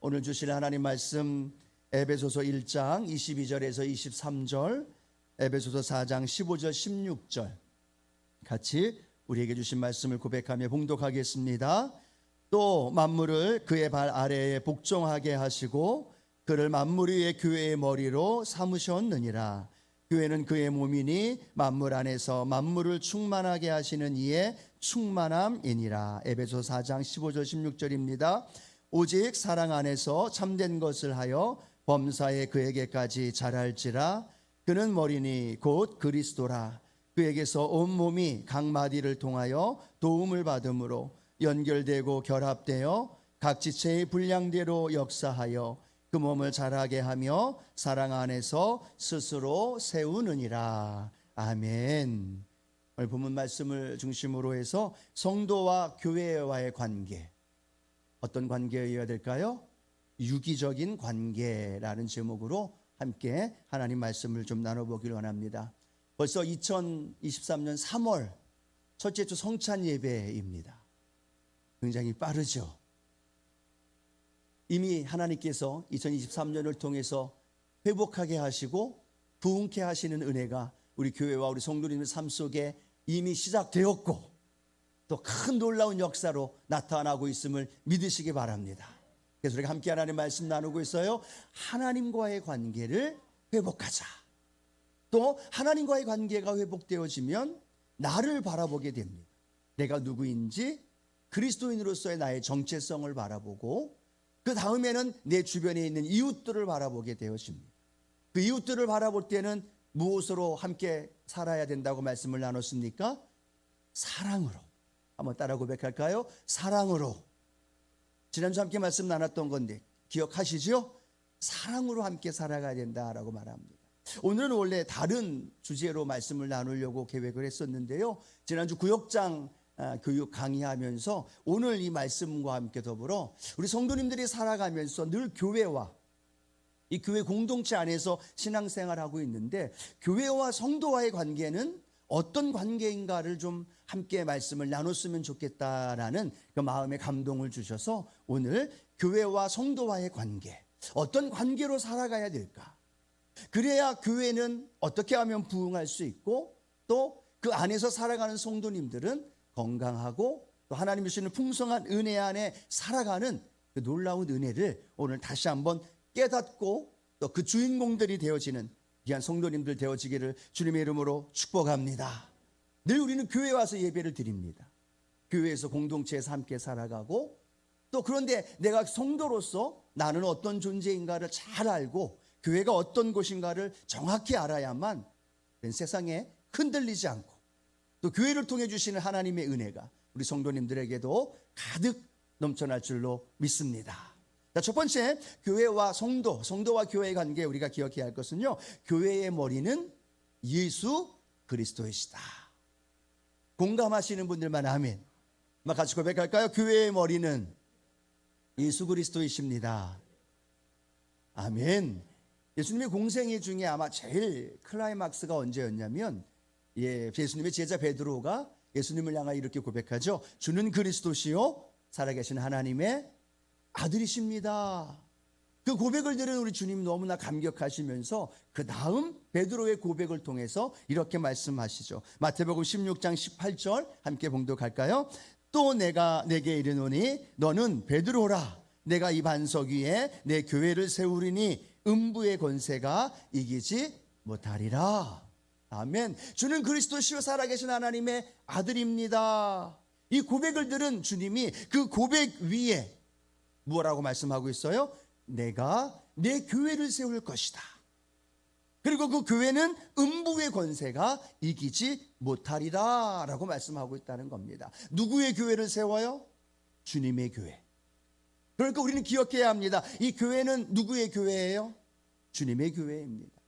오늘 주실 하나님 말씀 에베소서 1장 22절에서 23절, 에베소서 4장 15절 16절 같이 우리에게 주신 말씀을 고백하며 봉독하겠습니다. 또 만물을 그의 발 아래에 복종하게 하시고 그를 만물 위의 교회의 머리로 삼으셨느니라. 교회는 그의 몸이니 만물 안에서 만물을 충만하게 하시는 이의 충만함이니라. 에베소서 4장 15절 16절입니다. 오직 사랑 안에서 참된 것을 하여 범사에 그에게까지 자랄지라. 그는 머리니 곧 그리스도라. 그에게서 온몸이 각 마디를 통하여 도움을 받음으로 연결되고 결합되어 각 지체의 분량대로 역사하여 그 몸을 자라게 하며 사랑 안에서 스스로 세우느니라. 아멘. 오늘 본문 말씀을 중심으로 해서 성도와 교회와의 관계, 어떤 관계여야 될까요? 유기적인 관계라는 제목으로 함께 하나님 말씀을 좀 나눠보기를 원합니다. 벌써 2023년 3월 첫째 주 성찬 예배입니다. 굉장히 빠르죠. 이미 하나님께서 2023년을 통해서 회복하게 하시고 부흥케 하시는 은혜가 우리 교회와 우리 성도님의 삶 속에 이미 시작되었고 또 큰 놀라운 역사로 나타나고 있음을 믿으시기 바랍니다. 그래서 우리가 함께 하나님 말씀 나누고 있어요. 하나님과의 관계를 회복하자. 또 하나님과의 관계가 회복되어지면 나를 바라보게 됩니다. 내가 누구인지 그리스도인으로서의 나의 정체성을 바라보고 그 다음에는 내 주변에 있는 이웃들을 바라보게 되어집니다. 그 이웃들을 바라볼 때는 무엇으로 함께 살아야 된다고 말씀을 나눴습니까? 사랑으로. 한번 따라 고백할까요? 사랑으로. 지난주 함께 말씀 나눴던 건데 기억하시죠? 사랑으로 함께 살아가야 된다라고 말합니다. 오늘은 원래 다른 주제로 말씀을 나누려고 계획을 했었는데요. 지난주 구역장 교육 강의하면서 오늘 이 말씀과 함께 더불어 우리 성도님들이 살아가면서 늘 교회와 이 교회 공동체 안에서 신앙생활하고 있는데 교회와 성도와의 관계는 어떤 관계인가를 좀 함께 말씀을 나눴으면 좋겠다라는 그 마음의 감동을 주셔서 오늘 교회와 성도와의 관계, 어떤 관계로 살아가야 될까? 그래야 교회는 어떻게 하면 부흥할 수 있고 또 그 안에서 살아가는 성도님들은 건강하고 또 하나님이 주시는 풍성한 은혜 안에 살아가는 그 놀라운 은혜를 오늘 다시 한번 깨닫고 또 그 주인공들이 되어지는 귀한 성도님들 되어지기를 주님의 이름으로 축복합니다. 늘 우리는 교회에 와서 예배를 드립니다. 교회에서 공동체에서 함께 살아가고 또 그런데 내가 성도로서 나는 어떤 존재인가를 잘 알고 교회가 어떤 곳인가를 정확히 알아야만 세상에 흔들리지 않고 또 교회를 통해 주시는 하나님의 은혜가 우리 성도님들에게도 가득 넘쳐날 줄로 믿습니다. 자, 첫 번째, 교회와 성도, 성도와 교회의 관계 우리가 기억해야 할 것은요, 교회의 머리는 예수 그리스도이시다. 공감하시는 분들만 아멘. 같이 고백할까요? 교회의 머리는 예수 그리스도이십니다. 아멘. 예수님의 공생애 중에 아마 제일 클라이막스가 언제였냐면 예수님의 제자 베드로가 예수님을 향하여 이렇게 고백하죠. 주는 그리스도시요 살아계신 하나님의 아들이십니다. 그 고백을 들은 우리 주님 너무나 감격하시면서 그 다음 베드로의 고백을 통해서 이렇게 말씀하시죠. 마태복음 16장 18절 함께 봉독할까요? 또 내가 내게 이르노니 너는 베드로라. 내가 이 반석 위에 내 교회를 세우리니 음부의 권세가 이기지 못하리라. 아멘. 주는 그리스도시요 살아계신 하나님의 아들입니다. 이 고백을 들은 주님이 그 고백 위에 뭐라고 말씀하고 있어요? 내가 내 교회를 세울 것이다. 그리고 그 교회는 음부의 권세가 이기지 못하리라 라고 말씀하고 있다는 겁니다. 누구의 교회를 세워요? 주님의 교회. 그러니까 우리는 기억해야 합니다. 이 교회는 누구의 교회예요? 주님의 교회입니다.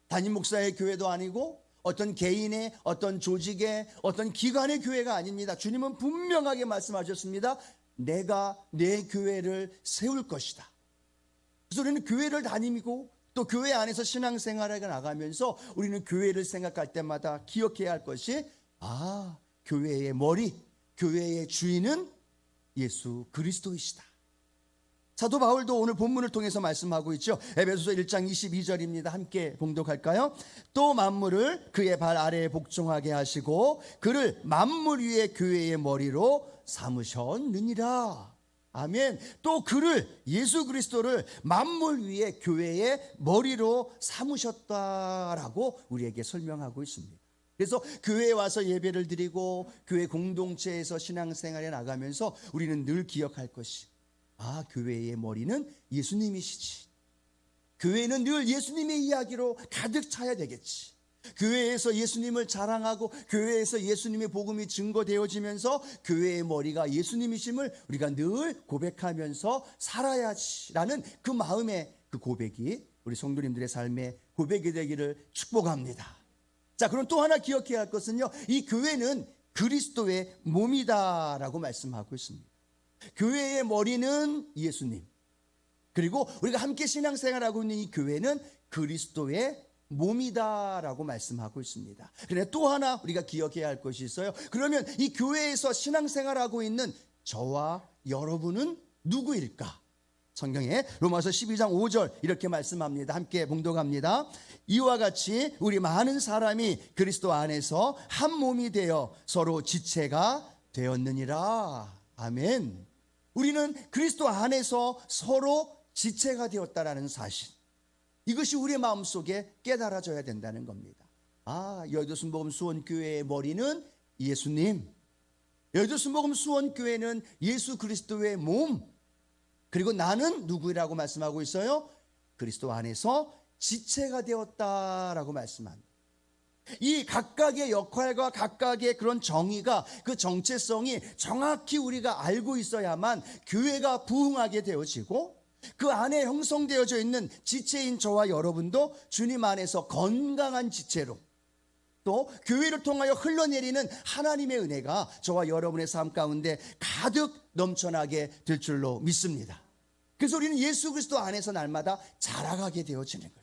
담임 목사의 교회도 아니고 어떤 개인의 어떤 조직의 어떤 기관의 교회가 아닙니다. 주님은 분명하게 말씀하셨습니다. 내가 내 교회를 세울 것이다. 그래서 우리는 교회를 다니고 또 교회 안에서 신앙생활에 나가면서 우리는 교회를 생각할 때마다 기억해야 할 것이 교회의 머리, 교회의 주인은 예수 그리스도이시다. 사도 바울도 오늘 본문을 통해서 말씀하고 있죠. 에베소서 1장 22절입니다. 함께 봉독할까요? 또 만물을 그의 발 아래에 복종하게 하시고 그를 만물 위의 교회의 머리로 삼으셨느니라. 아멘. 또 그를, 예수 그리스도를 만물 위의 교회의 머리로 삼으셨다라고 우리에게 설명하고 있습니다. 그래서 교회에 와서 예배를 드리고 교회 공동체에서 신앙생활에 나가면서 우리는 늘 기억할 것이, 교회의 머리는 예수님이시지. 교회는 늘 예수님의 이야기로 가득 차야 되겠지. 교회에서 예수님을 자랑하고 교회에서 예수님의 복음이 증거되어지면서 교회의 머리가 예수님이심을 우리가 늘 고백하면서 살아야지라는 그 마음의 그 고백이 우리 성도님들의 삶의 고백이 되기를 축복합니다. 자, 그럼 또 하나 기억해야 할 것은요, 이 교회는 그리스도의 몸이다라고 말씀하고 있습니다. 교회의 머리는 예수님, 그리고 우리가 함께 신앙생활하고 있는 이 교회는 그리스도의 몸이다라고 말씀하고 있습니다. 그런데 또 하나 우리가 기억해야 할 것이 있어요. 그러면 이 교회에서 신앙생활하고 있는 저와 여러분은 누구일까? 성경에 로마서 12장 5절 이렇게 말씀합니다. 함께 봉독합니다. 이와 같이 우리 많은 사람이 그리스도 안에서 한 몸이 되어 서로 지체가 되었느니라. 아멘. 우리는 그리스도 안에서 서로 지체가 되었다라는 사실, 이것이 우리의 마음속에 깨달아져야 된다는 겁니다. 여의도 순복음 수원교회의 머리는 예수님, 여의도 순복음 수원교회는 예수 그리스도의 몸, 그리고 나는 누구라고 말씀하고 있어요? 그리스도 안에서 지체가 되었다라고 말씀합니다. 이 각각의 역할과 각각의 그런 정의가, 그 정체성이 정확히 우리가 알고 있어야만 교회가 부흥하게 되어지고, 그 안에 형성되어져 있는 지체인 저와 여러분도 주님 안에서 건강한 지체로, 또 교회를 통하여 흘러내리는 하나님의 은혜가 저와 여러분의 삶 가운데 가득 넘쳐나게 될 줄로 믿습니다. 그래서 우리는 예수 그리스도 안에서 날마다 자라가게 되어지는 거죠.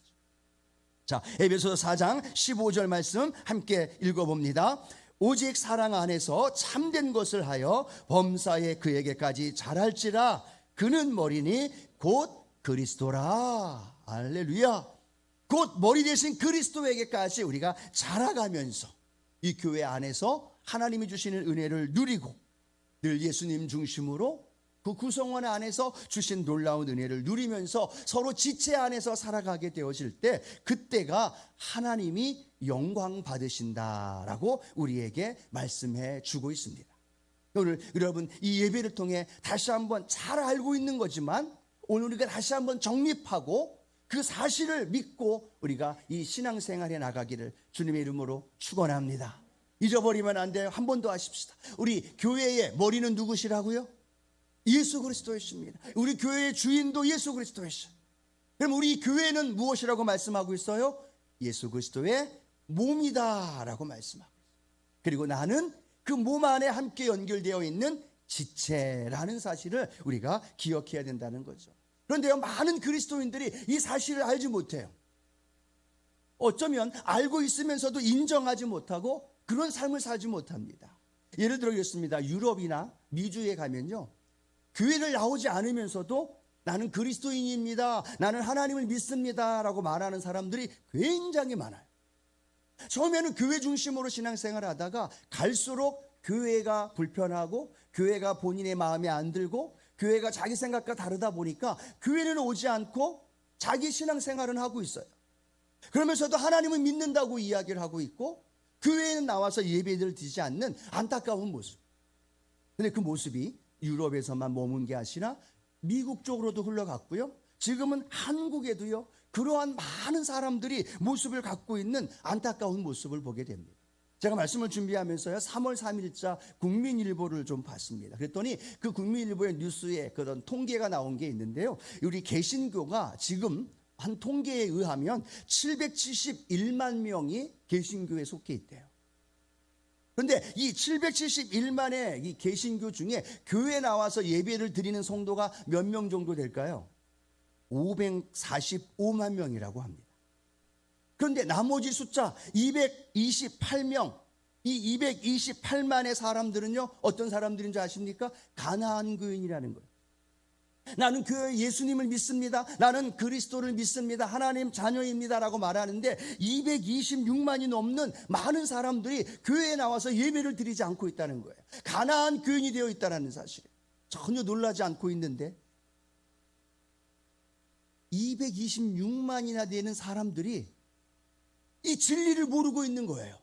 자, 에베소서 4장 15절 말씀 함께 읽어봅니다. 오직 사랑 안에서 참된 것을 하여 범사에 그에게까지 자랄지라. 그는 머리니 곧 그리스도라. 할렐루야. 곧 머리 대신 그리스도에게까지 우리가 자라가면서 이 교회 안에서 하나님이 주시는 은혜를 누리고 늘 예수님 중심으로 그 구성원 안에서 주신 놀라운 은혜를 누리면서 서로 지체 안에서 살아가게 되어질 때, 그때가 하나님이 영광 받으신다라고 우리에게 말씀해 주고 있습니다. 오늘 여러분 이 예배를 통해 다시 한번 잘 알고 있는 거지만 오늘 우리가 다시 한번 정립하고 그 사실을 믿고 우리가 이 신앙생활에 나가기를 주님의 이름으로 축원합니다. 잊어버리면 안 돼요. 한 번 더 하십시다. 우리 교회의 머리는 누구시라고요? 예수 그리스도이십니다. 우리 교회의 주인도 예수 그리스도이십니다. 그럼 우리 교회는 무엇이라고 말씀하고 있어요? 예수 그리스도의 몸이다라고 말씀하고 있어요. 그리고 나는 그 몸 안에 함께 연결되어 있는 지체라는 사실을 우리가 기억해야 된다는 거죠. 그런데요, 많은 그리스도인들이 이 사실을 알지 못해요. 어쩌면 알고 있으면서도 인정하지 못하고 그런 삶을 살지 못합니다. 예를 들어 이렇습니다. 유럽이나 미주에 가면요, 교회를 나오지 않으면서도 나는 그리스도인입니다, 나는 하나님을 믿습니다 라고 말하는 사람들이 굉장히 많아요. 처음에는 교회 중심으로 신앙생활을 하다가 갈수록 교회가 불편하고 교회가 본인의 마음에 안 들고 교회가 자기 생각과 다르다 보니까 교회는 오지 않고 자기 신앙생활은 하고 있어요. 그러면서도 하나님을 믿는다고 이야기를 하고 있고 교회에는 나와서 예배를 드리지 않는 안타까운 모습. 근데 그 모습이 유럽에서만 머문 게 아니라 미국 쪽으로도 흘러갔고요, 지금은 한국에도요 그러한 많은 사람들이 모습을 갖고 있는 안타까운 모습을 보게 됩니다. 제가 말씀을 준비하면서요 3월 3일자 국민일보를 좀 봤습니다. 그랬더니 그 국민일보의 뉴스에 그런 통계가 나온 게 있는데요, 우리 개신교가 지금 한 통계에 의하면 771만 명이 개신교에 속해 있대요. 그런데 이 771만의 이 개신교 중에 교회 나와서 예배를 드리는 성도가 몇 명 정도 될까요? 545만 명이라고 합니다. 그런데 나머지 숫자 228명, 이 228만의 사람들은요 어떤 사람들인 줄 아십니까? 가나안 교인이라는 거예요. 나는 교회 예수님을 믿습니다. 나는 그리스도를 믿습니다. 하나님 자녀입니다라고 말하는데 226만이 넘는 많은 사람들이 교회에 나와서 예배를 드리지 않고 있다는 거예요. 가나안 교인이 되어 있다는 사실. 전혀 놀라지 않고 있는데 226만이나 되는 사람들이 이 진리를 모르고 있는 거예요.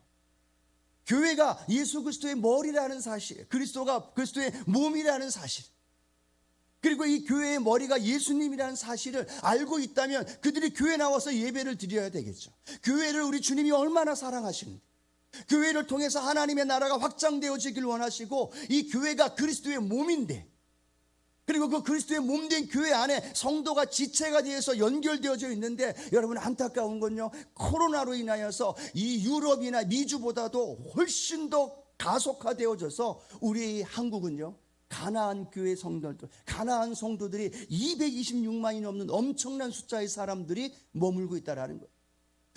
교회가 예수 그리스도의 머리라는 사실, 그리스도가 그리스도의 몸이라는 사실, 그리고 이 교회의 머리가 예수님이라는 사실을 알고 있다면 그들이 교회 나와서 예배를 드려야 되겠죠. 교회를 우리 주님이 얼마나 사랑하시는데, 교회를 통해서 하나님의 나라가 확장되어지길 원하시고, 이 교회가 그리스도의 몸인데, 그리고 그 그리스도의 몸된 교회 안에 성도가 지체가 되어서 연결되어져 있는데, 여러분 안타까운 건요, 코로나로 인하여서 이 유럽이나 미주보다도 훨씬 더 가속화되어져서 우리 한국은요, 가나안 교회 성도들, 가나안 성도들이 226만이 넘는 엄청난 숫자의 사람들이 머물고 있다는 거예요.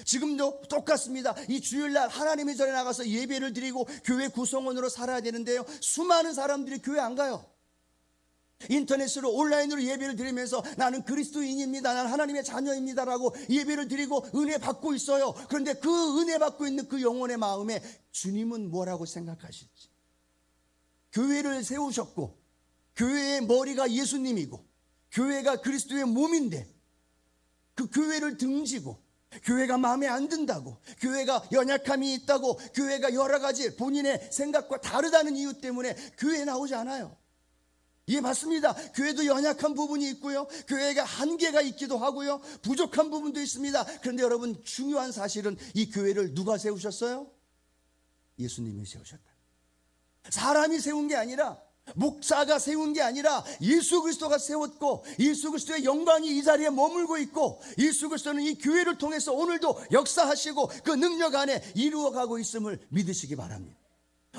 지금도 똑같습니다. 이 주일날 하나님의 전에 나가서 예배를 드리고 교회 구성원으로 살아야 되는데요, 수많은 사람들이 교회 안 가요. 인터넷으로 온라인으로 예배를 드리면서 나는 그리스도인입니다, 나는 하나님의 자녀입니다라고 예배를 드리고 은혜 받고 있어요. 그런데 그 은혜 받고 있는 그 영혼의 마음에 주님은 뭐라고 생각하실지, 교회를 세우셨고 교회의 머리가 예수님이고 교회가 그리스도의 몸인데 그 교회를 등지고 교회가 마음에 안 든다고, 교회가 연약함이 있다고, 교회가 여러 가지 본인의 생각과 다르다는 이유 때문에 교회에 나오지 않아요. 예, 맞습니다. 교회도 연약한 부분이 있고요, 교회가 한계가 있기도 하고요, 부족한 부분도 있습니다. 그런데 여러분, 중요한 사실은 이 교회를 누가 세우셨어요? 예수님이 세우셨다. 사람이 세운 게 아니라, 목사가 세운 게 아니라 예수 그리스도가 세웠고, 예수 그리스도의 영광이 이 자리에 머물고 있고, 예수 그리스도는 이 교회를 통해서 오늘도 역사하시고 그 능력 안에 이루어가고 있음을 믿으시기 바랍니다.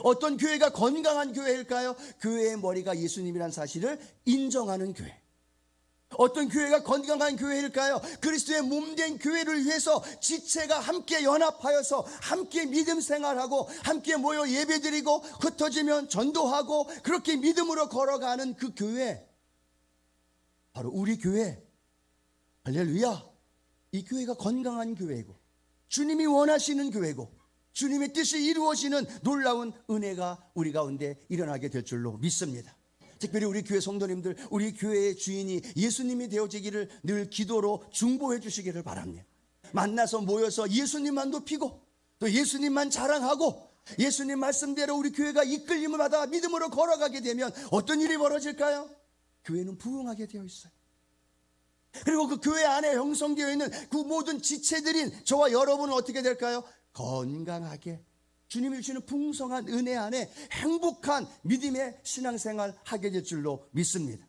어떤 교회가 건강한 교회일까요? 교회의 머리가 예수님이라는 사실을 인정하는 교회. 어떤 교회가 건강한 교회일까요? 그리스도의 몸된 교회를 위해서 지체가 함께 연합하여서 함께 믿음 생활하고 함께 모여 예배드리고 흩어지면 전도하고 그렇게 믿음으로 걸어가는 그 교회, 바로 우리 교회. 할렐루야. 이 교회가 건강한 교회고 주님이 원하시는 교회고 주님의 뜻이 이루어지는 놀라운 은혜가 우리 가운데 일어나게 될 줄로 믿습니다. 특별히 우리 교회 성도님들, 우리 교회의 주인이 예수님이 되어지기를 늘 기도로 중보해 주시기를 바랍니다. 만나서 모여서 예수님만 높이고 또 예수님만 자랑하고 예수님 말씀대로 우리 교회가 이끌림을 받아 믿음으로 걸어가게 되면 어떤 일이 벌어질까요? 교회는 부흥하게 되어 있어요. 그리고 그 교회 안에 형성되어 있는 그 모든 지체들인 저와 여러분은 어떻게 될까요? 건강하게 주님이 주시는 풍성한 은혜 안에 행복한 믿음의 신앙생활 하게 될 줄로 믿습니다.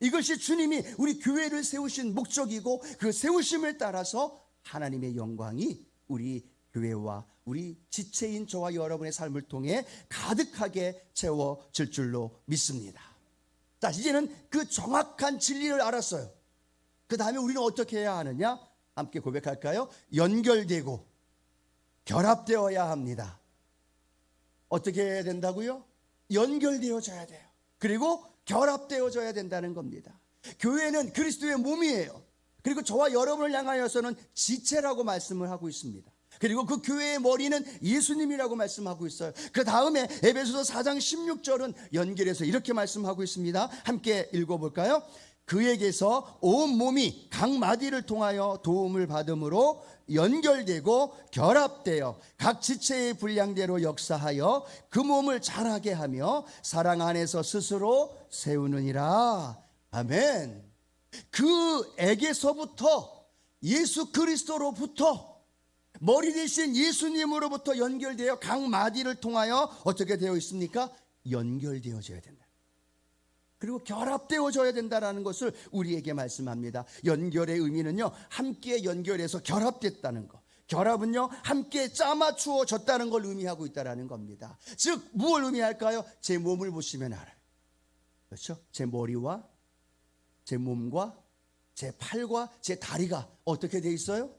이것이 주님이 우리 교회를 세우신 목적이고 그 세우심을 따라서 하나님의 영광이 우리 교회와 우리 지체인 저와 여러분의 삶을 통해 가득하게 채워질 줄로 믿습니다. 자, 이제는 그 정확한 진리를 알았어요. 그 다음에 우리는 어떻게 해야 하느냐? 함께 고백할까요? 연결되고 결합되어야 합니다. 어떻게 해야 된다고요? 연결되어져야 돼요. 그리고 결합되어져야 된다는 겁니다. 교회는 그리스도의 몸이에요. 그리고 저와 여러분을 향하여서는 지체라고 말씀을 하고 있습니다. 그리고 그 교회의 머리는 예수님이라고 말씀하고 있어요. 그 다음에 에베소서 4장 16절은 연결해서 이렇게 말씀하고 있습니다. 함께 읽어볼까요? 그에게서 온 몸이 각 마디를 통하여 도움을 받음으로 연결되고 결합되어 각 지체의 분량대로 역사하여 그 몸을 자라게 하며 사랑 안에서 스스로 세우느니라. 아멘. 그에게서부터 예수 그리스도로부터 머리 대신 예수님으로부터 연결되어 각 마디를 통하여 어떻게 되어 있습니까? 연결되어져야 된다. 그리고 결합되어져야 된다는 것을 우리에게 말씀합니다. 연결의 의미는요, 함께 연결해서 결합됐다는 것. 결합은요, 함께 짜맞추어졌다는 걸 의미하고 있다는 겁니다. 즉 무엇을 의미할까요? 제 몸을 보시면 알아요. 그렇죠? 제 머리와 제 몸과 제 팔과 제 다리가 어떻게 되어 있어요?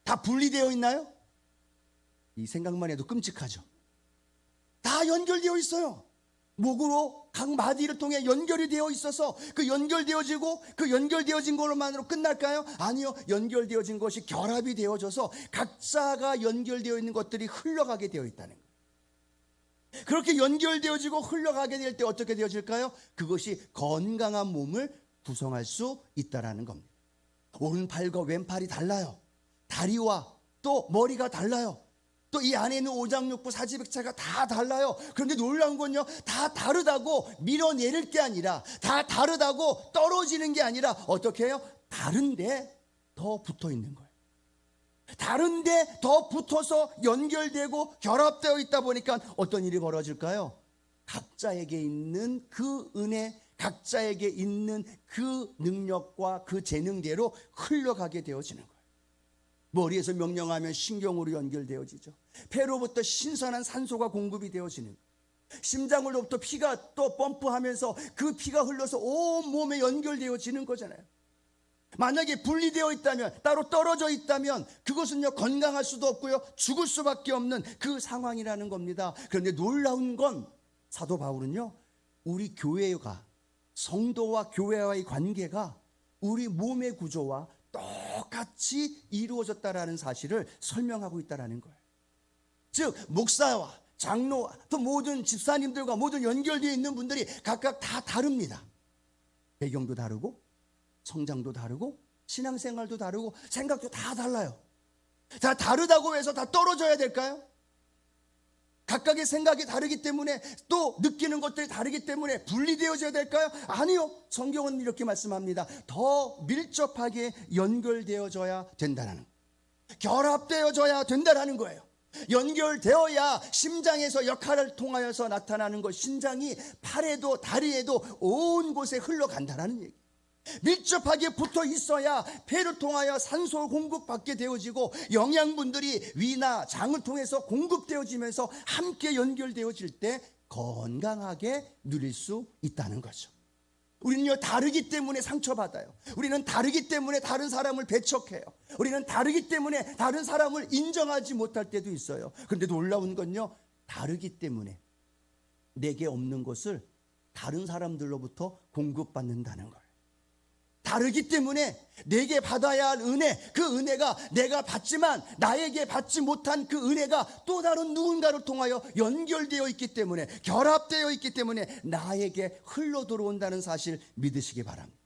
다 분리되어 있나요? 이 생각만 해도 끔찍하죠. 다 연결되어 있어요. 목으로 각 마디를 통해 연결이 되어 있어서 그 연결되어지고 그 연결되어진 것만으로 끝날까요? 아니요. 연결되어진 것이 결합이 되어져서 각자가 연결되어 있는 것들이 흘러가게 되어 있다는 거예요. 그렇게 연결되어지고 흘러가게 될 때 어떻게 되어질까요? 그것이 건강한 몸을 구성할 수 있다는 겁니다. 오른팔과 왼팔이 달라요. 다리와 또 머리가 달라요. 또 이 안에 있는 오장육부 사지백체가 다 달라요. 그런데 놀라운 건요, 다 다르다고 밀어내릴 게 아니라, 다 다르다고 떨어지는 게 아니라 어떻게 해요? 다른데 더 붙어 있는 거예요. 다른데 더 붙어서 연결되고 결합되어 있다 보니까 어떤 일이 벌어질까요? 각자에게 있는 그 은혜, 각자에게 있는 그 능력과 그 재능대로 흘러가게 되어지는 거예요. 머리에서 명령하면 신경으로 연결되어지죠. 폐로부터 신선한 산소가 공급이 되어지는 거예요. 심장으로부터 피가 또 펌프하면서 그 피가 흘러서 온 몸에 연결되어지는 거잖아요. 만약에 분리되어 있다면, 따로 떨어져 있다면 그것은요, 건강할 수도 없고요, 죽을 수밖에 없는 그 상황이라는 겁니다. 그런데 놀라운 건 사도 바울은요, 우리 교회가, 성도와 교회와의 관계가 우리 몸의 구조와 똑같이 이루어졌다라는 사실을 설명하고 있다라는 거예요. 즉 목사와 장로와 또 모든 집사님들과 모든 연결되어 있는 분들이 각각 다 다릅니다. 배경도 다르고 성장도 다르고 신앙생활도 다르고 생각도 다 달라요. 다 다르다고 해서 다 떨어져야 될까요? 각각의 생각이 다르기 때문에, 또 느끼는 것들이 다르기 때문에 분리되어져야 될까요? 아니요. 성경은 이렇게 말씀합니다. 더 밀접하게 연결되어져야 된다는, 결합되어져야 된다는 거예요. 연결되어야 심장에서 역할을 통하여서 나타나는 것, 심장이 팔에도 다리에도 온 곳에 흘러간다는 얘기. 밀접하게 붙어 있어야 폐를 통하여 산소 공급받게 되어지고 영양분들이 위나 장을 통해서 공급되어지면서 함께 연결되어질 때 건강하게 누릴 수 있다는 거죠. 우리는요, 다르기 때문에 상처받아요. 우리는 다르기 때문에 다른 사람을 배척해요. 우리는 다르기 때문에 다른 사람을 인정하지 못할 때도 있어요. 그런데 놀라운 건요, 다르기 때문에 내게 없는 것을 다른 사람들로부터 공급받는다는 거예요. 다르기 때문에 내게 받아야 할 은혜, 그 은혜가 내가 받지만 나에게 받지 못한 그 은혜가 또 다른 누군가를 통하여 연결되어 있기 때문에, 결합되어 있기 때문에 나에게 흘러 들어온다는 사실 믿으시기 바랍니다.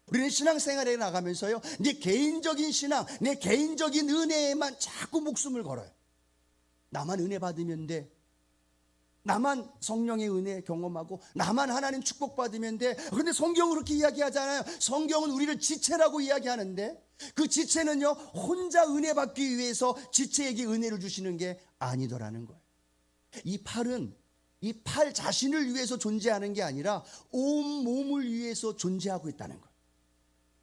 우리는 신앙생활에 나가면서요, 내 개인적인 신앙, 내 개인적인 은혜에만 자꾸 목숨을 걸어요. 나만 은혜 받으면 돼, 나만 성령의 은혜 경험하고 나만 하나님 축복받으면 돼. 그런데 성경은 그렇게 이야기하잖아요. 성경은 우리를 지체라고 이야기하는데, 그 지체는요, 혼자 은혜 받기 위해서 지체에게 은혜를 주시는 게 아니더라는 거예요. 이 팔은 이 팔 자신을 위해서 존재하는 게 아니라 온 몸을 위해서 존재하고 있다는 거예요.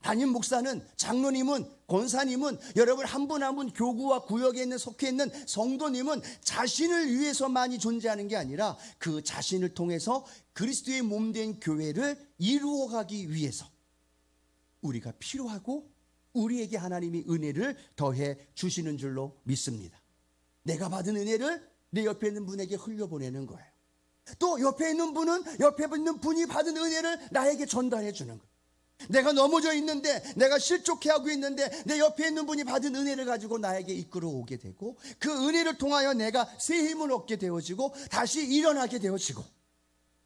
담임 목사는, 장로님은, 권사님은, 여러분 한 분 한 분 교구와 구역에 있는, 속해 있는 성도님은 자신을 위해서만이 존재하는 게 아니라 그 자신을 통해서 그리스도의 몸된 교회를 이루어가기 위해서 우리가 필요하고 우리에게 하나님이 은혜를 더해 주시는 줄로 믿습니다. 내가 받은 은혜를 내 옆에 있는 분에게 흘려보내는 거예요. 또 옆에 있는 분이 받은 은혜를 나에게 전달해 주는 거예요. 내가 넘어져 있는데, 내가 실족해하고 있는데 내 옆에 있는 분이 받은 은혜를 가지고 나에게 이끌어 오게 되고, 그 은혜를 통하여 내가 새 힘을 얻게 되어지고 다시 일어나게 되어지고,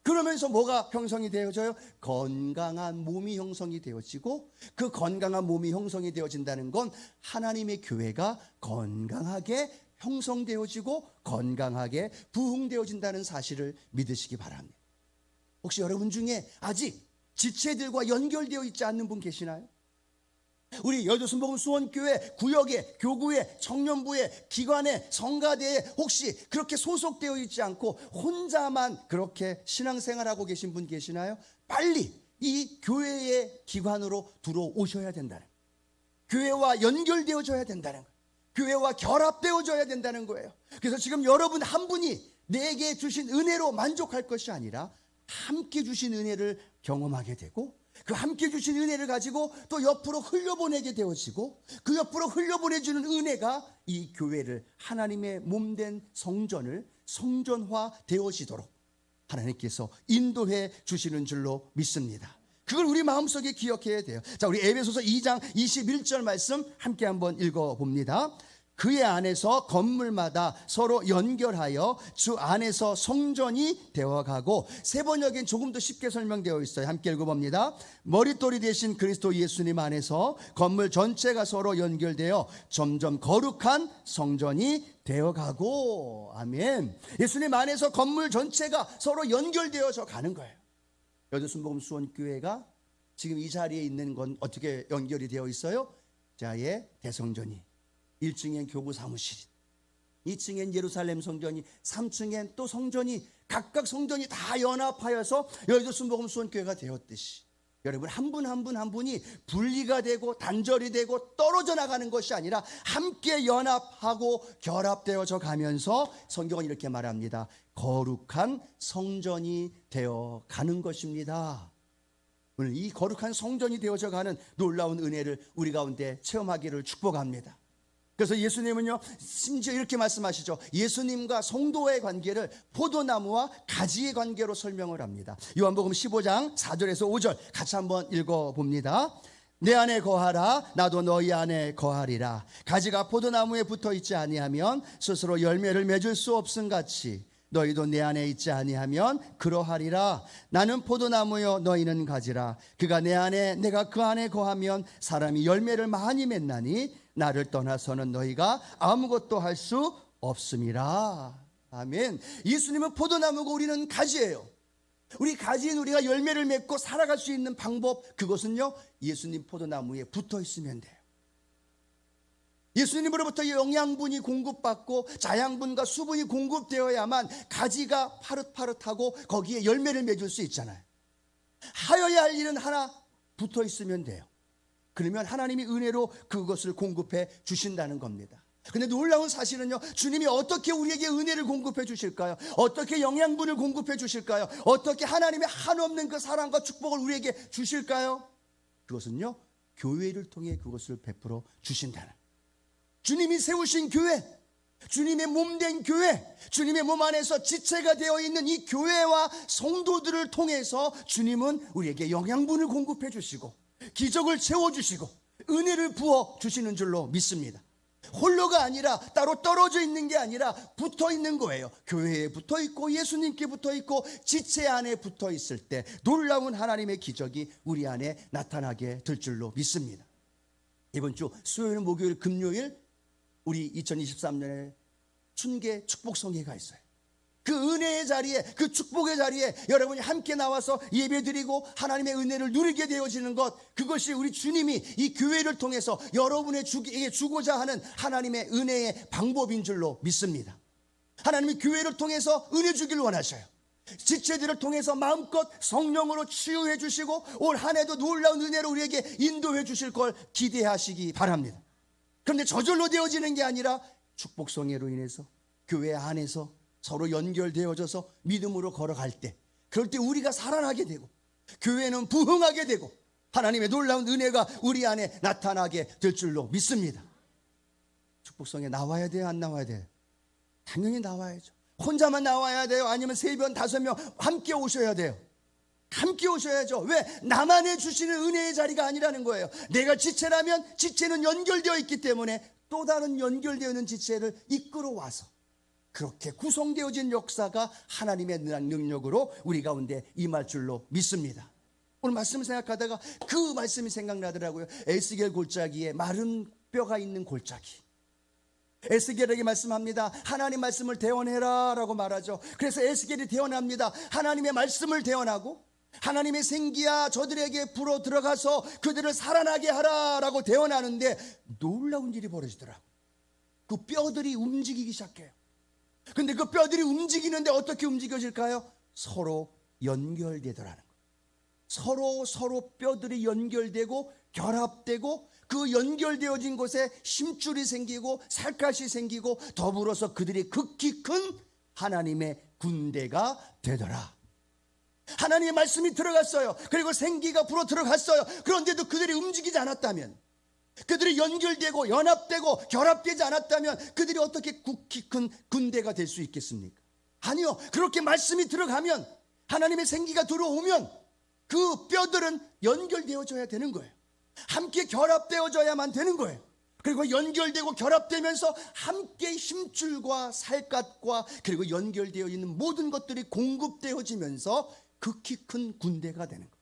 그러면서 뭐가 형성이 되어져요? 건강한 몸이 형성이 되어지고, 그 건강한 몸이 형성이 되어진다는 건 하나님의 교회가 건강하게 형성되어지고 건강하게 부흥되어진다는 사실을 믿으시기 바랍니다. 혹시 여러분 중에 아직 지체들과 연결되어 있지 않는 분 계시나요? 우리 여도순복음 수원교회 구역에, 교구에, 청년부에, 기관에, 성가대에 혹시 그렇게 소속되어 있지 않고 혼자만 그렇게 신앙생활하고 계신 분 계시나요? 빨리 이 교회의 기관으로 들어오셔야 된다는 거예요. 교회와 연결되어져야 된다는 거예요. 교회와 결합되어져야 된다는 거예요. 그래서 지금 여러분 한 분이 내게 주신 은혜로 만족할 것이 아니라 함께 주신 은혜를 경험하게 되고, 그 함께 주신 은혜를 가지고 또 옆으로 흘려보내게 되어지고, 그 옆으로 흘려보내주는 은혜가 이 교회를, 하나님의 몸된 성전을 성전화 되어지도록, 하나님께서 인도해 주시는 줄로 믿습니다. 그걸 우리 마음속에 기억해야 돼요. 자, 우리 에베소서 2장 21절 말씀 함께 한번 읽어봅니다. 그의 안에서 건물마다 서로 연결하여 주 안에서 성전이 되어가고, 세 번역엔 조금 더 쉽게 설명되어 있어요. 함께 읽어봅니다. 머릿돌이 되신 그리스도 예수님 안에서 건물 전체가 서로 연결되어 점점 거룩한 성전이 되어가고. 아멘. 예수님 안에서 건물 전체가 서로 연결되어져 가는 거예요. 여주순복음 수원교회가 지금 이 자리에 있는 건 어떻게 연결이 되어 있어요? 자의 대성전이 1층엔 교구 사무실이, 2층엔 예루살렘 성전이, 3층엔 또 성전이, 각각 성전이 다 연합하여서 여주순복음 수원교회가 되었듯이, 여러분 한 분 한 분 한 분이 분리가 되고 단절이 되고 떨어져 나가는 것이 아니라 함께 연합하고 결합되어져 가면서 성경은 이렇게 말합니다. 거룩한 성전이 되어 가는 것입니다. 오늘 이 거룩한 성전이 되어져 가는 놀라운 은혜를 우리 가운데 체험하기를 축복합니다. 그래서 예수님은요, 심지어 이렇게 말씀하시죠. 예수님과 성도의 관계를 포도나무와 가지의 관계로 설명을 합니다. 요한복음 15장 4절에서 5절 같이 한번 읽어봅니다. 내 안에 거하라, 나도 너희 안에 거하리라. 가지가 포도나무에 붙어있지 아니하면 스스로 열매를 맺을 수 없음같이 너희도 내 안에 있지 아니하면 그러하리라. 나는 포도나무요 너희는 가지라. 그가 내 안에 내가 그 안에 거하면 사람이 열매를 많이 맺나니 나를 떠나서는 너희가 아무것도 할 수 없음이라. 아멘. 예수님은 포도나무고 우리는 가지예요. 우리 가지인 우리가 열매를 맺고 살아갈 수 있는 방법, 그것은요 예수님 포도나무에 붙어 있으면 돼요. 예수님으로부터 영양분이 공급받고 자양분과 수분이 공급되어야만 가지가 파릇파릇하고 거기에 열매를 맺을 수 있잖아요. 하여야 할 일은 하나, 붙어 있으면 돼요. 그러면 하나님이 은혜로 그것을 공급해 주신다는 겁니다. 근데 놀라운 사실은요, 주님이 어떻게 우리에게 은혜를 공급해 주실까요? 어떻게 영양분을 공급해 주실까요? 어떻게 하나님의 한없는 그 사랑과 축복을 우리에게 주실까요? 그것은요, 교회를 통해 그것을 베풀어 주신다는, 주님이 세우신 교회, 주님의 몸된 교회, 주님의 몸 안에서 지체가 되어 있는 이 교회와 성도들을 통해서 주님은 우리에게 영양분을 공급해 주시고 기적을 채워주시고 은혜를 부어주시는 줄로 믿습니다. 홀로가 아니라, 따로 떨어져 있는 게 아니라 붙어 있는 거예요. 교회에 붙어 있고 예수님께 붙어 있고 지체 안에 붙어 있을 때 놀라운 하나님의 기적이 우리 안에 나타나게 될 줄로 믿습니다. 이번 주 수요일, 목요일, 금요일 우리 2023년에 춘계 축복성회가 있어요. 그 은혜의 자리에, 그 축복의 자리에 여러분이 함께 나와서 예배드리고 하나님의 은혜를 누리게 되어지는 것, 그것이 우리 주님이 이 교회를 통해서 여러분에게 주고자 하는 하나님의 은혜의 방법인 줄로 믿습니다. 하나님이 교회를 통해서 은혜 주기를 원하셔요. 지체들을 통해서 마음껏 성령으로 치유해 주시고 올 한 해도 놀라운 은혜로 우리에게 인도해 주실 걸 기대하시기 바랍니다. 그런데 저절로 되어지는 게 아니라 축복성회로 인해서 교회 안에서 서로 연결되어져서 믿음으로 걸어갈 때, 그럴 때 우리가 살아나게 되고 교회는 부흥하게 되고 하나님의 놀라운 은혜가 우리 안에 나타나게 될 줄로 믿습니다. 축복성에 나와야 돼요, 안 나와야 돼요? 당연히 나와야죠. 혼자만 나와야 돼요? 아니면 3명, 5명 함께 오셔야 돼요? 함께 오셔야죠. 왜? 나만의 주시는 은혜의 자리가 아니라는 거예요. 내가 지체라면 지체는 연결되어 있기 때문에 또 다른 연결되어 있는 지체를 이끌어 와서 그렇게 구성되어진 역사가 하나님의 능력으로 우리 가운데 임할 줄로 믿습니다. 오늘 말씀을 생각하다가 그 말씀이 생각나더라고요. 에스겔 골짜기에 마른 뼈가 있는 골짜기. 에스겔에게 말씀합니다. 하나님 말씀을 대언해라 라고 말하죠. 그래서 에스겔이 대언합니다. 하나님의 말씀을 대언하고 하나님의 생기야 저들에게 불어 들어가서 그들을 살아나게 하라 라고 대언하는데 놀라운 일이 벌어지더라고요. 그 뼈들이 움직이기 시작해요. 근데 그 뼈들이 움직이는데 어떻게 움직여질까요? 서로 연결되더라는 거예요. 서로 뼈들이 연결되고 결합되고 그 연결되어진 곳에 심줄이 생기고 살갗이 생기고 더불어서 그들이 극히 큰 하나님의 군대가 되더라. 하나님의 말씀이 들어갔어요. 그리고 생기가 불어 들어갔어요. 그런데도 그들이 움직이지 않았다면, 그들이 연결되고 연합되고 결합되지 않았다면 그들이 어떻게 극히 큰 군대가 될 수 있겠습니까? 아니요. 그렇게 말씀이 들어가면 하나님의 생기가 들어오면 그 뼈들은 연결되어져야 되는 거예요. 함께 결합되어져야만 되는 거예요. 그리고 연결되고 결합되면서 함께 힘줄과 살갗과 그리고 연결되어 있는 모든 것들이 공급되어지면서 극히 큰 군대가 되는 거예요.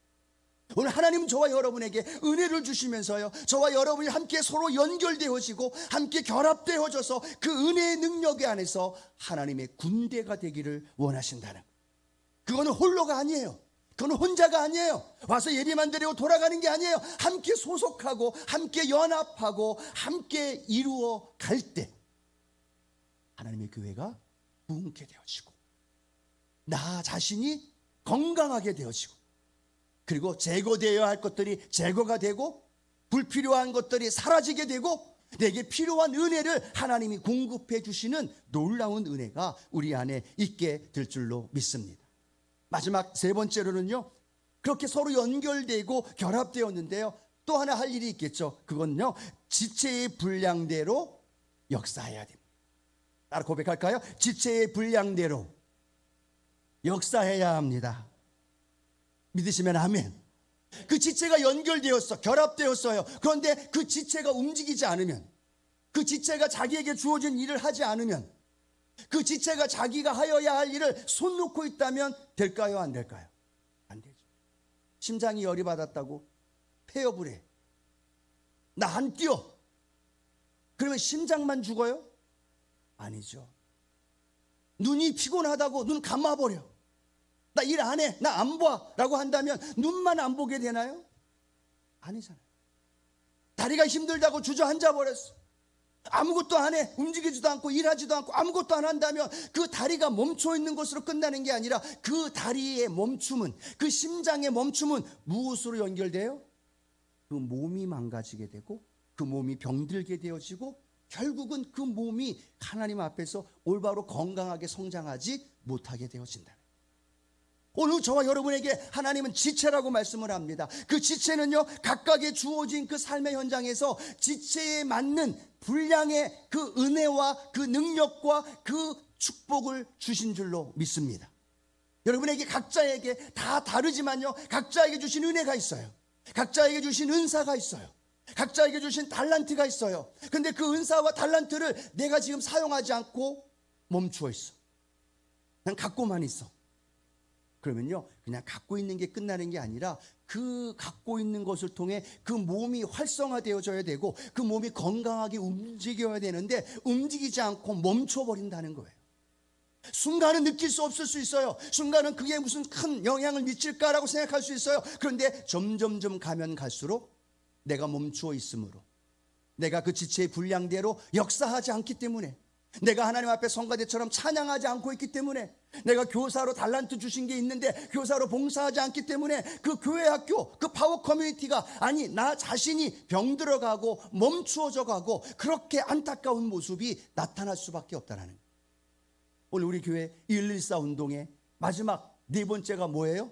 오늘 하나님은 저와 여러분에게 은혜를 주시면서요, 저와 여러분이 함께 서로 연결되어지고 함께 결합되어져서 그 은혜의 능력 안에서 하나님의 군대가 되기를 원하신다는 거예요. 그거는 홀로가 아니에요. 그건 혼자가 아니에요. 와서 예배만 드리고 돌아가는 게 아니에요. 함께 소속하고 함께 연합하고 함께 이루어 갈 때 하나님의 교회가 부흥케 되어지고 나 자신이 건강하게 되어지고 그리고 제거되어야 할 것들이 제거가 되고 불필요한 것들이 사라지게 되고 내게 필요한 은혜를 하나님이 공급해 주시는 놀라운 은혜가 우리 안에 있게 될 줄로 믿습니다. 마지막 세 번째로는요, 그렇게 서로 연결되고 결합되었는데요, 또 하나 할 일이 있겠죠. 그건요, 지체의 분량대로 역사해야 됩니다. 따라 고백할까요? 지체의 분량대로 역사해야 합니다. 믿으시면 아멘. 그 지체가 연결되었어, 결합되었어요. 그런데 그 지체가 움직이지 않으면, 그 지체가 자기에게 주어진 일을 하지 않으면, 그 지체가 자기가 하여야 할 일을 손 놓고 있다면 될까요? 안 될까요? 안 되죠. 심장이 열이 받았다고 폐업을 해. 나 안 뛰어. 그러면 심장만 죽어요? 아니죠. 눈이 피곤하다고 눈 감아버려. 나 일 안 해. 나 안 봐. 라고 한다면 눈만 안 보게 되나요? 아니잖아요. 다리가 힘들다고 주저앉아 버렸어. 아무것도 안 해. 움직이지도 않고 일하지도 않고 아무것도 안 한다면 그 다리가 멈춰 있는 것으로 끝나는 게 아니라 그 다리의 멈춤은, 그 심장의 멈춤은 무엇으로 연결돼요? 그 몸이 망가지게 되고 그 몸이 병들게 되어지고 결국은 그 몸이 하나님 앞에서 올바로 건강하게 성장하지 못하게 되어진다. 오늘 저와 여러분에게 하나님은 지체라고 말씀을 합니다. 그 지체는요, 각각의 주어진 그 삶의 현장에서 지체에 맞는 분량의 그 은혜와 그 능력과 그 축복을 주신 줄로 믿습니다. 여러분에게 각자에게 다 다르지만요, 각자에게 주신 은혜가 있어요. 각자에게 주신 은사가 있어요. 각자에게 주신 달란트가 있어요. 근데 그 은사와 달란트를 내가 지금 사용하지 않고 멈추어 있어. 그냥 갖고만 있어. 그러면요, 그냥 갖고 있는 게 끝나는 게 아니라 그 갖고 있는 것을 통해 그 몸이 활성화되어져야 되고 그 몸이 건강하게 움직여야 되는데 움직이지 않고 멈춰버린다는 거예요. 순간은 느낄 수 없을 수 있어요. 순간은 그게 무슨 큰 영향을 미칠까라고 생각할 수 있어요. 그런데 점점점 가면 갈수록 내가 멈추어 있으므로, 내가 그 지체의 분량대로 역사하지 않기 때문에, 내가 하나님 앞에 성가대처럼 찬양하지 않고 있기 때문에, 내가 교사로 달란트 주신 게 있는데 교사로 봉사하지 않기 때문에 그 교회 학교, 그 파워 커뮤니티가, 아니 나 자신이 병들어가고 멈추어져 가고 그렇게 안타까운 모습이 나타날 수밖에 없다는 거예요. 오늘 우리 교회 114 운동의 마지막 네 번째가 뭐예요?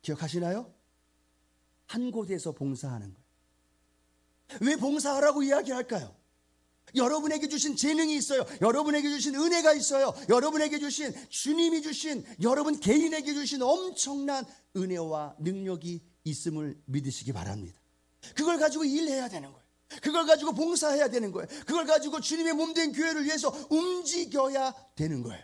기억하시나요? 한 곳에서 봉사하는 거예요. 왜 봉사하라고 이야기할까요? 여러분에게 주신 재능이 있어요. 여러분에게 주신 은혜가 있어요. 여러분에게 주신, 주님이 주신, 여러분 개인에게 주신 엄청난 은혜와 능력이 있음을 믿으시기 바랍니다. 그걸 가지고 일해야 되는 거예요. 그걸 가지고 봉사해야 되는 거예요. 그걸 가지고 주님의 몸된 교회를 위해서 움직여야 되는 거예요.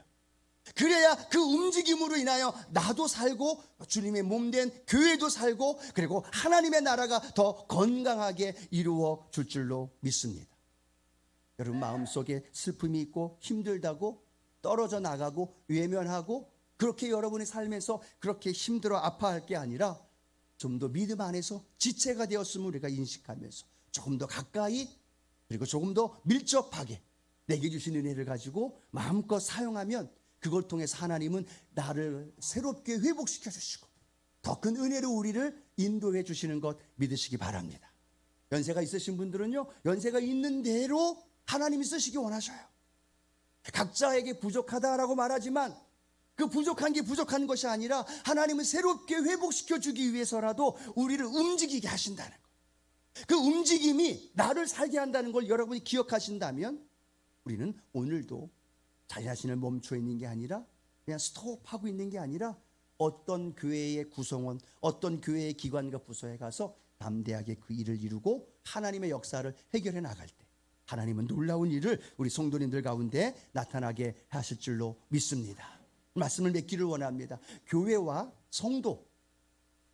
그래야 그 움직임으로 인하여 나도 살고 주님의 몸된 교회도 살고 그리고 하나님의 나라가 더 건강하게 이루어질 줄로 믿습니다. 여러분 마음속에 슬픔이 있고 힘들다고 떨어져 나가고 외면하고 그렇게 여러분의 삶에서 그렇게 힘들어 아파할 게 아니라 좀 더 믿음 안에서 지체가 되었음을 우리가 인식하면서 조금 더 가까이 그리고 조금 더 밀접하게 내게 주신 은혜를 가지고 마음껏 사용하면 그걸 통해서 하나님은 나를 새롭게 회복시켜 주시고 더 큰 은혜로 우리를 인도해 주시는 것 믿으시기 바랍니다. 연세가 있으신 분들은요, 연세가 있는 대로 하나님이 쓰시기 원하셔요. 각자에게 부족하다라고 말하지만 그 부족한 게 부족한 것이 아니라 하나님은 새롭게 회복시켜 주기 위해서라도 우리를 움직이게 하신다는 거예요. 그 움직임이 나를 살게 한다는 걸 여러분이 기억하신다면 우리는 오늘도 자기 자신을 멈춰 있는 게 아니라 그냥 스톱하고 있는 게 아니라 어떤 교회의 구성원, 어떤 교회의 기관과 부서에 가서 담대하게 그 일을 이루고 하나님의 역사를 해결해 나갈 때 하나님은 놀라운 일을 우리 성도님들 가운데 나타나게 하실 줄로 믿습니다. 말씀을 맺기를 원합니다. 교회와 성도,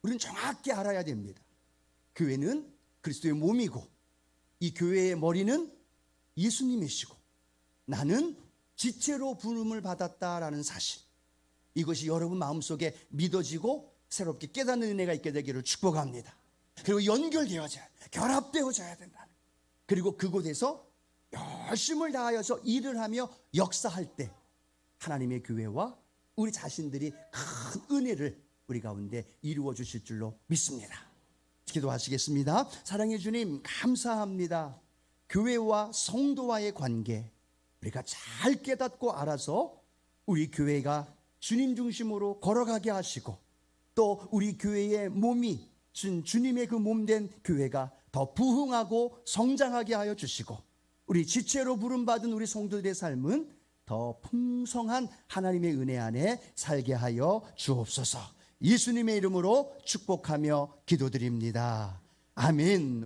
우리는 정확히 알아야 됩니다. 교회는 그리스도의 몸이고 이 교회의 머리는 예수님이시고 나는 지체로 부름을 받았다라는 사실, 이것이 여러분 마음속에 믿어지고 새롭게 깨닫는 은혜가 있게 되기를 축복합니다. 그리고 연결되어져야, 결합되어져야 된다. 그리고 그곳에서 열심을 다하여서 일을 하며 역사할 때 하나님의 교회와 우리 자신들이 큰 은혜를 우리 가운데 이루어 주실 줄로 믿습니다. 기도하시겠습니다. 사랑의 주님, 감사합니다. 교회와 성도와의 관계 우리가 잘 깨닫고 알아서 우리 교회가 주님 중심으로 걸어가게 하시고 또 우리 교회의 몸이 주님의 그 몸된 교회가 더 부흥하고 성장하게 하여 주시고 우리 지체로 부름받은 우리 성도들의 삶은 더 풍성한 하나님의 은혜 안에 살게 하여 주옵소서. 예수님의 이름으로 축복하며 기도드립니다. 아멘.